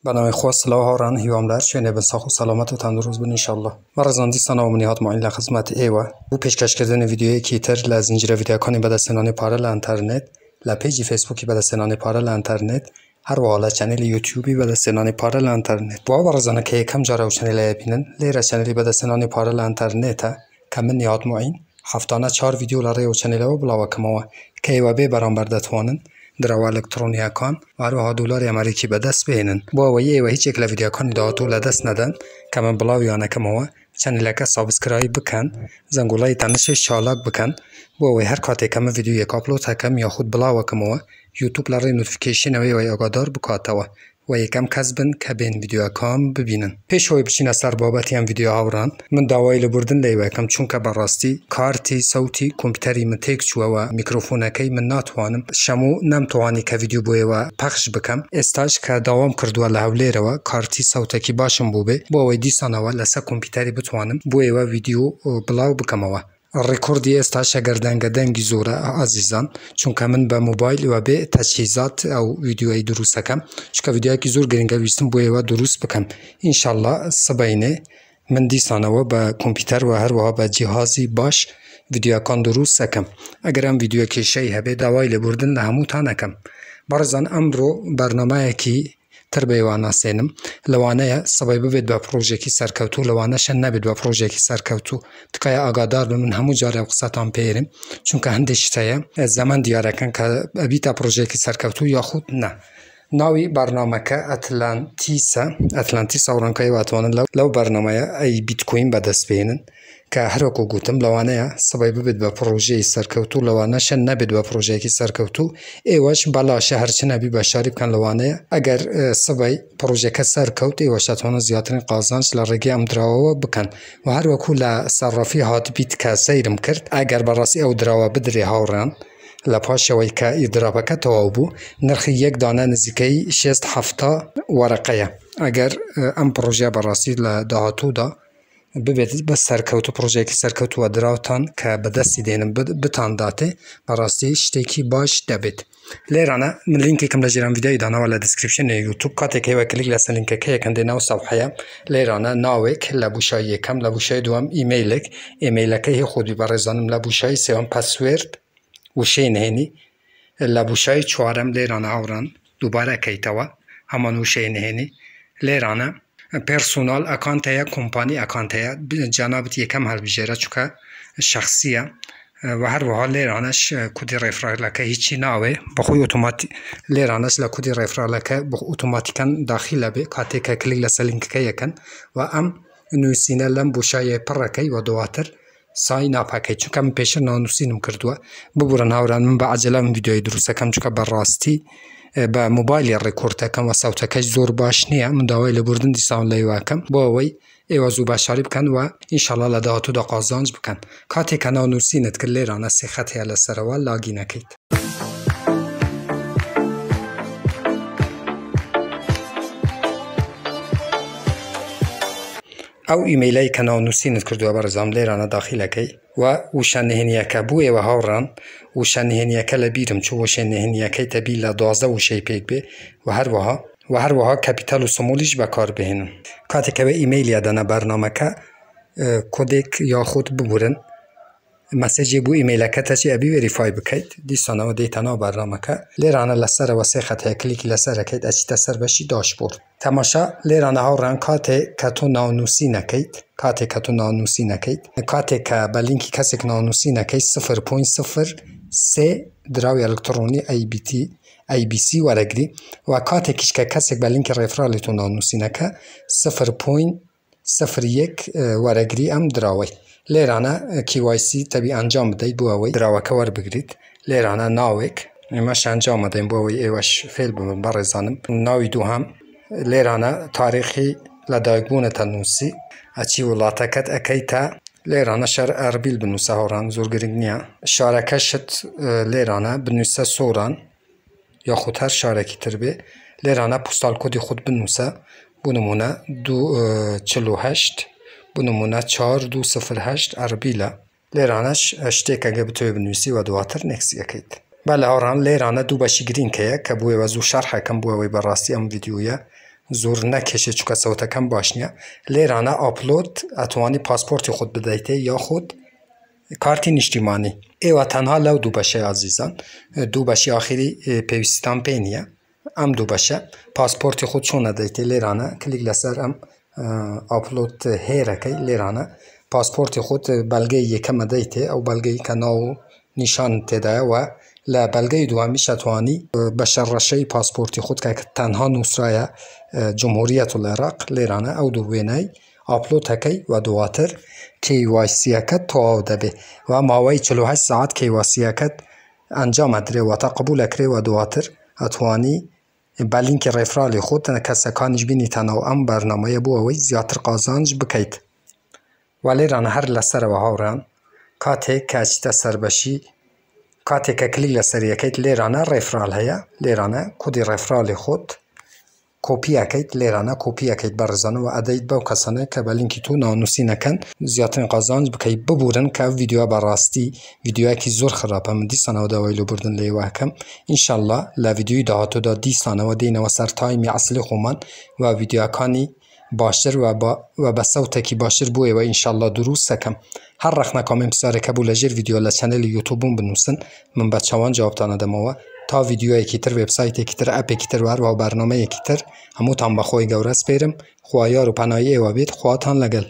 به نام خدا صلاح هاران هیواملر شونه به ساخت و سلامت و تندرست بن انشالله. مرزان دیستان و منیات معین لخدمت ایوه بو پیشکش کردن ویدیوی کیتر لزنجیره ویدیوکانی به دستنانی پاره لانترنت لپیجی فیسبوکی به دستنانی پاره لانترنت هر والا چنل یوتیوبی به دستنانی پاره لانترنت با مرزان که کم جاره و چنل بینن لیره چنلی به دستنانی پاره لانترنت که منیات معین هفتانه 4 ویدیو لاره و چنل و بلاو کماوه که ایوه به برانبر دتوانن درو الکترونیا کان و هر دلار امریکی به دست بینن با ویه و هیچ یک ویدیو کانی داتو لدست ندن که من بلاویانه کماوه چنل که سابسکرایب بکن زنگولای تنش شالک بکن با وی هر کاتی کم ویدیو یک آپلود هکم یا خود بلاو کماوه یوتیوب لاره نوتیفیکیشن وی آگادار بکاتوه و یکم کسبن که بین ویدیو کام ببینن پیش وی بچین سر بابتی هم ویدیو هاوران من داوای لبردن لیوه کم چون که براستی کارتی صوتی کامپیوتری من تیک چوه و میکروفونه کی من ناتوانم شمو نمتوانی که ویدیو بوی و پخش بکم استاش که دوام کردو لحولی رو کارتی صوتی کی باشم بوبه با وی دیسانه و لسه کامپیوتری بتوانم بوی و ویدیو بلاو بکم و رکوردی استاش گردنگی زوره عزیزان چون که من به موبایل و به تجهیزات او ویدیوی درست کم چون که ویدیوی که زور گرینگه ویستم بوی و درست بکم انشالله سباینه من دیسانه و به کامپیوتر و هر و به جهازی باش ویدیو کان درست کم اگر هم ویدیو که شی هبه دوای لبردن لهمو تا نکم برزان امرو برنامه کی تربیه و ناسینم لوانه سبب بید با پروژه کی سرکوتو لوانه شن نبید با پروژه کی سرکوتو تکای آگادار بمن همو جاره قصتان پیرم چون که هندش تایم زمان دیاره کن که بیتا پروژه کی سرکوتو یا خود نه ناوی برنامه که اتلانتیس اورانکای واتوانن لو برنامه ای بیت کوین به دست بینن که هر وقت گوتم لوانه سبب بید با پروژه سرکوتو لوانه شن نبید با پروژه کی سرکوتو ایواش بالا شهر چه نبی بشاری کن لوانه اگر سبای پروژه که سرکوت ایواش اتوان زیادترین قازانش لرگی ام دراوا بکن و هر وقت لصرافی هات بیت که سیرم کرد اگر براسی او دراوا بدری هاوران لپاش وی که ایدرابه که توابو نرخی یک دانه نزدیکی 6-7 ورقه اگر ام پروژه براسی لدهاتو دا ببید بس سرکوتو پروژه که سرکوتو و دراوتان که به دستی دینم بتان داته براستی شتیکی باش دبید لیرانه من لینکی کم لجیرم ویدیوی دانه ولی دسکریپشن یوتیوب کاتی که و کلیک لسن لینک که کنده نو صفحه لیرانه ناوک لبوشای کم لبوشای دوام ایمیلک که خودی برزانم لبوشای سوام پسورد وشین هنی لبوشای چوارم لیرانه آوران دوباره کیتوا همان وشین هنی لیرانه پرسونال اکانتیا کمپانی اکانتیا جنابت یکم هل بجره چوکا شخصیه و هر وحال لیرانش کدی رفرال لکه هیچی ناوه بخوی اتوماتیک لیرانش لکدی رفرال لکه بخو اتوماتیکن داخل به کاتی که کلیک لسلینک که یکن و ام نویسینه لم بوشای پرکی و دواتر ساین اپاکی چون که من پیش نانوسینم کردوه ببورن هاوران من با عجله من ویدیوی درسته کم چون که براستی با موبایل ریکورد کم و صوتکش زور باش نیه من داوای لبردن دیسان لیوه کم با وی ایوازو باشاری بکن و انشالله لدهاتو دا قازانج بکن کاتی که نانوسینت که لیرانه سیخت هیل سروا لاگی نکید او ایمیلی که نانوسینت کردو برزام لیرانه داخل کی و وشنهنیه که بوی و هاوران وشنهنیه که لبیرم چو وشنهنیه که تبیل 12 وشی پیک بی و هر وها کپیتال و سمولیش بکار بهنم کاتی که به ایمیل یادنه برنامه که کودک یا خود ببورن مسیجی بو ایمیل که تچی ابی وریفای بکید دیسانه و دیتانا برنامه که لیرانه لسر و سیخت کلیک لسر کید اچی تسر بشی داشبورد تماشا لیرانه هاوران کاتی که تو نانوسی نکید کاتی که با لینکی کسی که نانوسی نکید 0.03 دراوی الکترونی ای بی سی ورگری و کاتی که کسی با لینک رفرالی تو نانوسی نکه 0.01 ورگری ام دراوی لیرانه KYC تبی انجام بدهید بووی دراوه که ور بگرید لیرانه ناوک ایماش انجام دهیم بووی ایوش فیل بمن برزانم ناوی دو هم لیرانه تاریخی لدایگونه تنوسی اچی ولاتکت اکیتا لیرانه شر اربیل بنوسه هوران زور گرنگ نیا شارکشت لیرانه بنوسه سوران یا خود هر شارکی تربی لیرانه پستال کدی خود بنوسه بونمونه 248 بونمونه 4208 اربیله لیرانش اشتیک اگه بتوی بنویسی و دواتر نکسی اکید بله هوران لیرانه دو باشی گرین که بوی وزو شرح کم بوی براستی ام ویدیویه زور نکشه چون که صوتکم باش نیه لیرانه آپلود اتوانی پاسپورت خود بدهیته یا خود کارتی نیشتیمانی ایوه تنها لو دو بشه عزیزان دو بشه آخری پیوستان پینیه ام دو بشه پاسپورت خود چون ندهیته لیرانه کلیک لسر ام آپلود هیره که لیرانه پاسپورت خود بلگه یکم دهیته او بلگه که ناو نشان تده و لبلگه دومیش اتوانی بشرشه پاسپورت خود که تنها نصرای جمهوریت العراق لیرانه او دوینه آپلود هکی و دواتر KYC اکد تو دبی و ماوی 48 ساعت KYC اکد انجام داره و تا قبول اکره و دواتر اتوانی بلینک رفرالی خود کسکانش بینی تنو ام برنامه بووی زیاتر قازانج بکید و لیرانه هر لسر و هاوران کاته کچت سربشی کاتی که کلیک لسر یکیت لیرانه رفرال هیا لیرانه کدی رفرال خود کپی اکیت لیرانه کپی اکیت برزانه و ادایت باو کسانه که بلینکی تو نانوسی نکن زیادن قازانج بکی ببورن که ویدیو براستی ویدیو که زور خرابه من دیستانه و دوایلو بردن لیوه کم انشالله لویدیوی دهاتو دا دیستانه و دینه و سر تایمی اصلی خومن و ویدیو کانی باشتر و با صوتکی باشتر بوی و انشالله دروس سکم هر رخنا کامم ساره قبول اجر ویدیو لچنل یوتیوبم بنووسن من بچوان جوابتان دمو تا ویدیو کیتر وبسایت کیتر اپ کیتر و برنامه کیتر همو تام بخوی گورس پیرم خوایار و پناهی و بید خواتان لگل